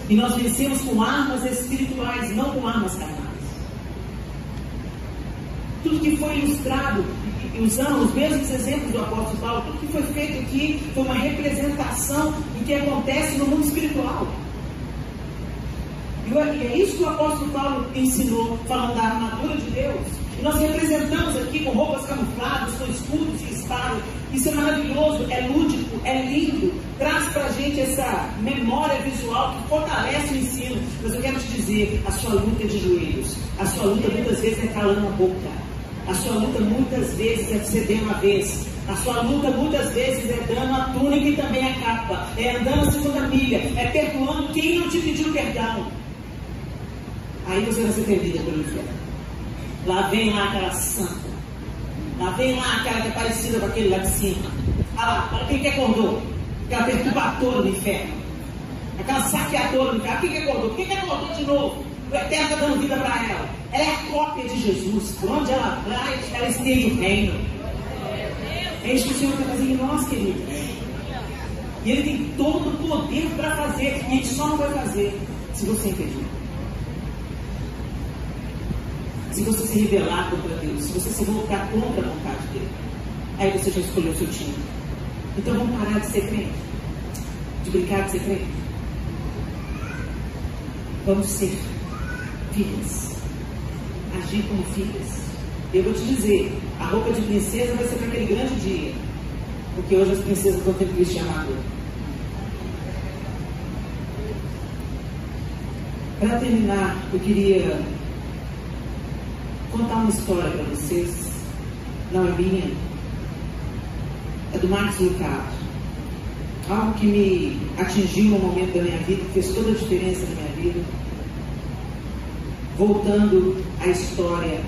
E nós vencemos com armas espirituais, não com armas carnais. Tudo que foi ilustrado, usando os mesmos exemplos do apóstolo Paulo, tudo que foi feito aqui foi uma representação do que acontece no mundo espiritual. E é isso que o apóstolo Paulo ensinou, falando da armadura de Deus. E nós representamos aqui com roupas camufladas, com escudos e espadas. Isso é maravilhoso, é lúdico, é lindo. Traz para a gente essa memória visual que fortalece o ensino. Mas eu quero te dizer, a sua luta é de joelhos. A sua luta muitas vezes é calando a boca. A sua luta muitas vezes é cedendo a vez. A sua luta muitas vezes é dando a túnica e também a capa. É andando a segunda milha. É perdoando quem não te pediu perdão. Aí você vai ser perdida pelo inferno. Lá vem lá aquela santa. Lá vem lá aquela que é parecida com aquele lá de cima. Ah lá, quem que acordou? Aquela perturbadora do inferno. Aquela saqueadora do inferno. Quem que acordou? Quem que acordou de novo? O Eterno está dando vida para ela. Ela é a cópia de Jesus. Por onde ela vai, ela estende o reino. É isso que o Senhor quer fazer em nós, queridos. E Ele tem todo o poder para fazer. E Ele só não vai fazer se você impedir. Se você se rebelar contra Deus, se você se voltar contra a vontade dele, aí você já escolheu o seu time. Então vamos parar de ser crente, de brincar de ser crente. Vamos ser filhas, agir como filhas. Eu vou te dizer, a roupa de princesa vai ser para aquele grande dia, porque hoje as princesas estão tendo que vestir armadura. Para terminar, eu queria contar uma história para vocês. Não é minha, é do Max Lucado. Algo que me atingiu no momento da minha vida, que fez toda a diferença na minha vida. Voltando à história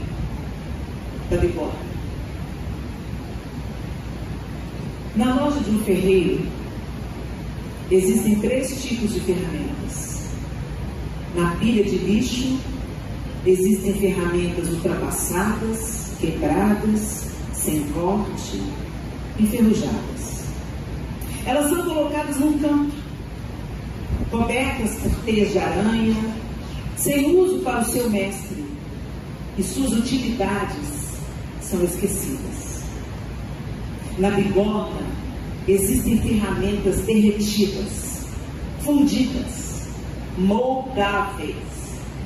da bigorna. Na loja de um ferreiro existem 3 tipos de ferramentas. Na pilha de lixo existem ferramentas ultrapassadas, quebradas, sem corte, enferrujadas. Elas são colocadas num canto, cobertas por teias de aranha, sem uso para o seu mestre, e suas utilidades são esquecidas. Na bigorna existem ferramentas derretidas, fundidas, moldáveis,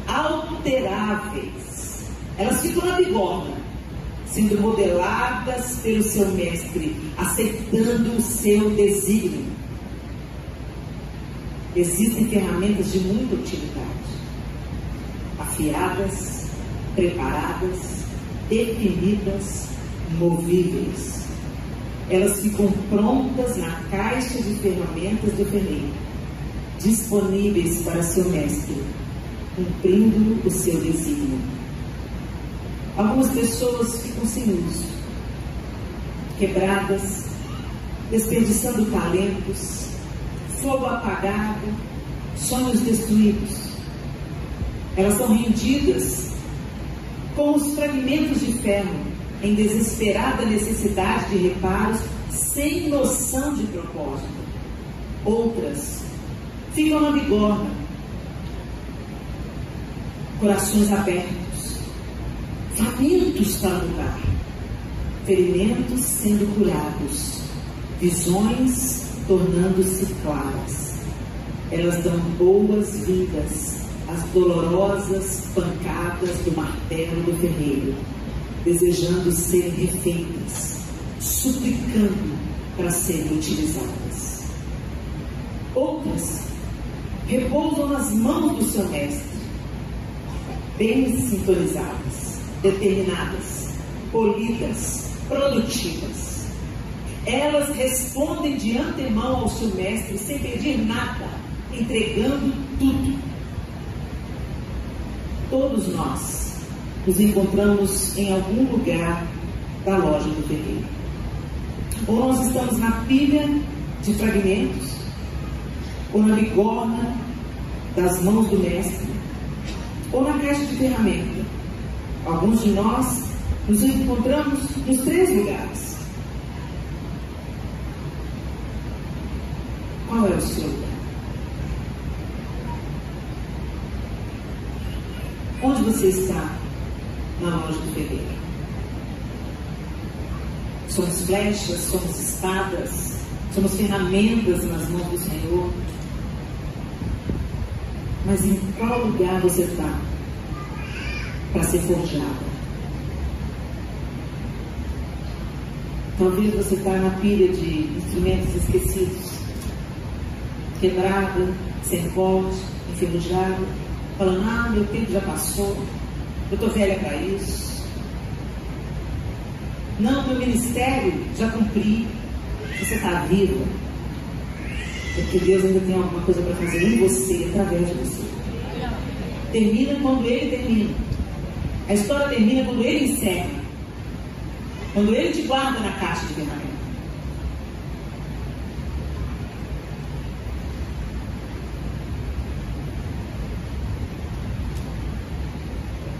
alteráveis. Elas ficam na bigorna, sendo modeladas pelo seu mestre, aceitando o seu desígnio. Existem ferramentas de muita utilidade, afiadas, preparadas, definidas, movíveis. Elas ficam prontas na caixa de ferramentas do ferreiro, disponíveis para seu mestre, cumprindo o seu desígnio. Algumas pessoas ficam sem uso, quebradas, desperdiçando talentos, fogo apagado, sonhos destruídos. Elas são rendidas com os fragmentos de ferro, em desesperada necessidade de reparos, sem noção de propósito. Outras ficam na bigorna, corações abertos, famintos para lutar, ferimentos sendo curados, visões tornando-se claras. Elas dão boas-vindas às dolorosas pancadas do martelo do ferreiro, desejando serem refeitas, suplicando para serem utilizadas. Outras repousam nas mãos do seu mestre, bem sintonizadas, determinadas, polidas, produtivas. Elas respondem de antemão ao seu mestre sem pedir nada, entregando tudo. Todos nós nos encontramos em algum lugar da loja do ferreiro. Ou nós estamos na pilha de fragmentos, ou na bigorna das mãos do mestre, ou na caixa de ferramenta. Alguns de nós nos encontramos nos 3 lugares. Qual é o seu lugar? Onde você está na loja do ferreiro? Somos flechas, somos espadas, somos ferramentas nas mãos do Senhor. Mas em qual lugar você está para ser forjado? Talvez você está na pilha de instrumentos esquecidos, quebrada, sem corte, enferrujada, falando, meu tempo já passou, eu estou velha para isso. Não, meu ministério já cumpri. Você está viva, porque Deus ainda tem alguma coisa para fazer em você, através de você. Termina quando Ele termina. A história termina quando Ele encerra. Quando Ele te guarda na caixa de ferramenta.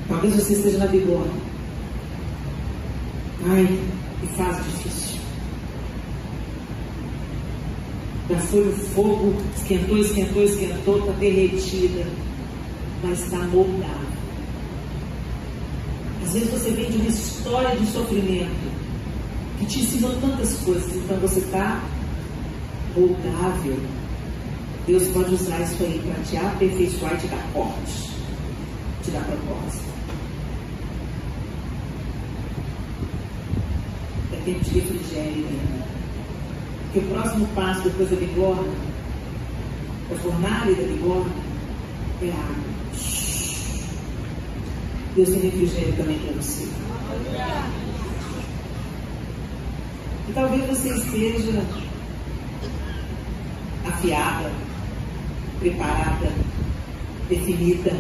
Talvez você esteja na bigorna. Ai, que fase difícil. Já foi no fogo, esquentou, está derretida, mas está moldada. Às vezes você vem de uma história de sofrimento que te ensinou tantas coisas, então você está moldável. Deus pode usar isso aí para te aperfeiçoar e te dar corte, te dar propósito. É tempo de refrigério ainda. Porque o próximo passo depois da bigorna, da fornalha e da bigorna, é a água. Deus tem refrigério também para você. E talvez você esteja afiada, preparada, definida,